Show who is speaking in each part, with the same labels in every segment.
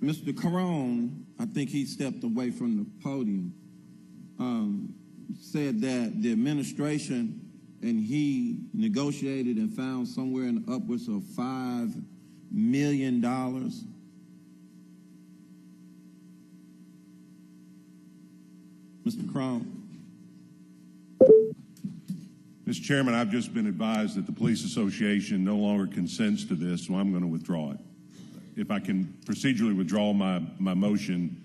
Speaker 1: Mr. Carone, I think he stepped away from the podium, said that the administration and he negotiated and found somewhere in the upwards of $5 million. Mr. Carone.
Speaker 2: Mr. Chairman, I've just been advised that the Police Association no longer consents to this, so I'm going to withdraw it. If I can procedurally withdraw my motion.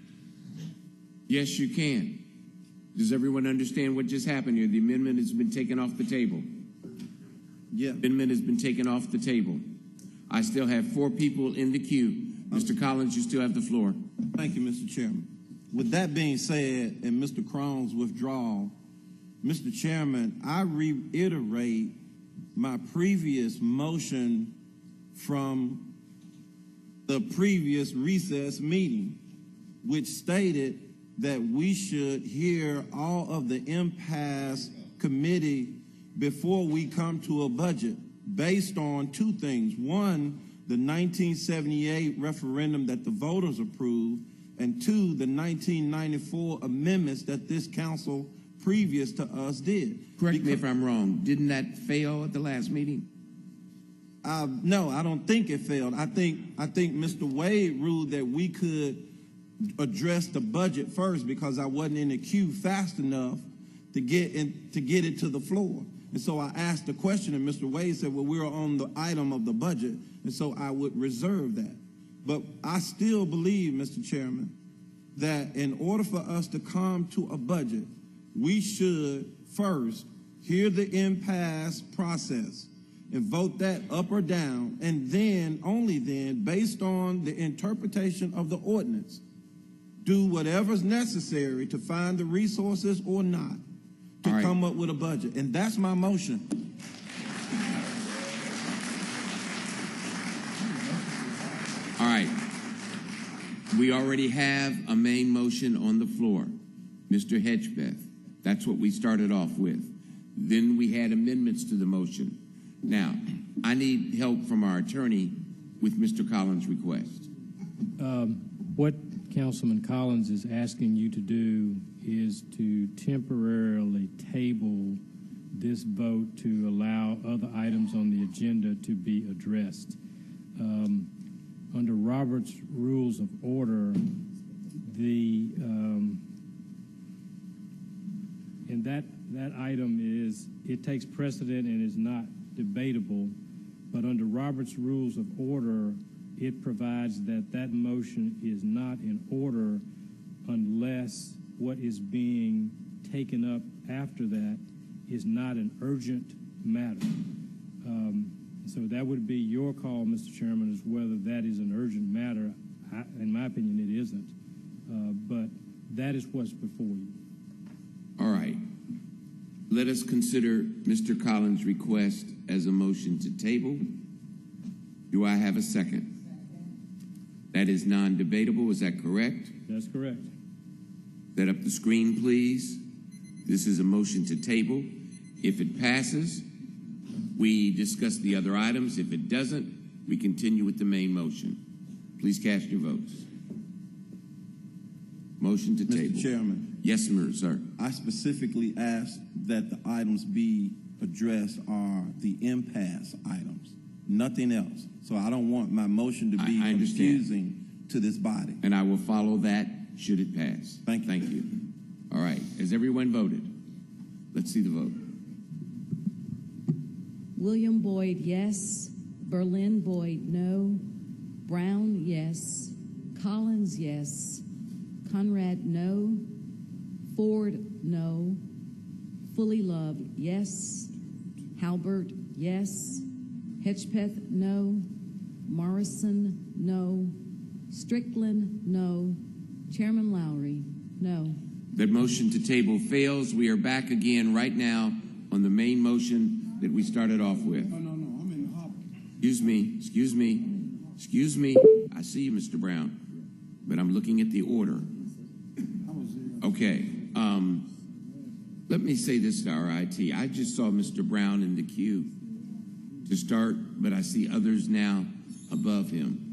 Speaker 3: Yes, you can. Does everyone understand what just happened here? The amendment has been taken off the table.
Speaker 1: Yeah.
Speaker 3: Amendment has been taken off the table. I still have 4 people in the queue. Mr. Collins, you still have the floor.
Speaker 1: Thank you, Mr. Chairman. With that being said, and Mr. Crone's withdrawal, Mr. Chairman, I reiterate my previous motion from the previous recess meeting, which stated that we should hear all of the impasse committee before we come to a budget based on 2 things. One, the 1978 referendum that the voters approved, and 2, the 1994 amendments that this council previous to us did.
Speaker 3: Correct me if I'm wrong. Didn't that fail at the last meeting?
Speaker 1: No, I don't think it failed. I think Mr. Wade ruled that we could address the budget first because I wasn't in the queue fast enough to get it to the floor. And so I asked the question, and Mr. Wade said, well, we're on the item of the budget, and so I would reserve that. But I still believe, Mr. Chairman, that in order for us to come to a budget, we should first hear the impasse process and vote that up or down, and then, only then, based on the interpretation of the ordinance, do whatever's necessary to find the resources or not to come up with a budget. And that's my motion.
Speaker 3: All right. We already have a main motion on the floor. Mr. Hedgepeth, that's what we started off with. Then we had amendments to the motion. Now, I need help from our attorney with Mr. Collins' request.
Speaker 4: What Councilman Collins is asking you to do is to temporarily table this vote to allow other items on the agenda to be addressed. Under Robert's Rules of Order, and that item it takes precedent and is not debatable, but under Robert's Rules of Order, it provides that motion is not in order unless what is being taken up after that is not an urgent matter. So that would be your call, Mr. Chairman, as whether that is an urgent matter. In my opinion, it isn't. But that is what's before you.
Speaker 3: All right. Let us consider Mr. Collins' request as a motion to table. Do I have a second? That is non-debatable. Is that correct?
Speaker 4: That's correct.
Speaker 3: Set up the screen, please. This is a motion to table. If it passes, we discuss the other items. If it doesn't, we continue with the main motion. Please cast your votes. Motion to table.
Speaker 1: Mr. Chairman.
Speaker 3: Yes, sir.
Speaker 1: I specifically asked that the items be addressed are the impasse items, nothing else. So I don't want my motion to be confusing to this body.
Speaker 3: And I will follow that should it pass.
Speaker 1: Thank you.
Speaker 3: Thank you. All right. Has everyone voted? Let's see the vote.
Speaker 5: William Boyd, yes. Berlin Boyd, no. Brown, yes. Collins, yes. Conrad, no. Ford, no. Fully Love, yes. Halbert, yes. Hedgepeth, no. Morrison, no. Strickland, no. Chairman Lowry, no.
Speaker 3: That motion to table fails. We are back again right now on the main motion that we started off with.
Speaker 1: No, I'm in the hopper.
Speaker 3: Excuse me. I see you, Mr. Brown, but I'm looking at the order. Okay. Let me say this to our IT. I just saw Mr. Brown in the queue to start, but I see others now above him.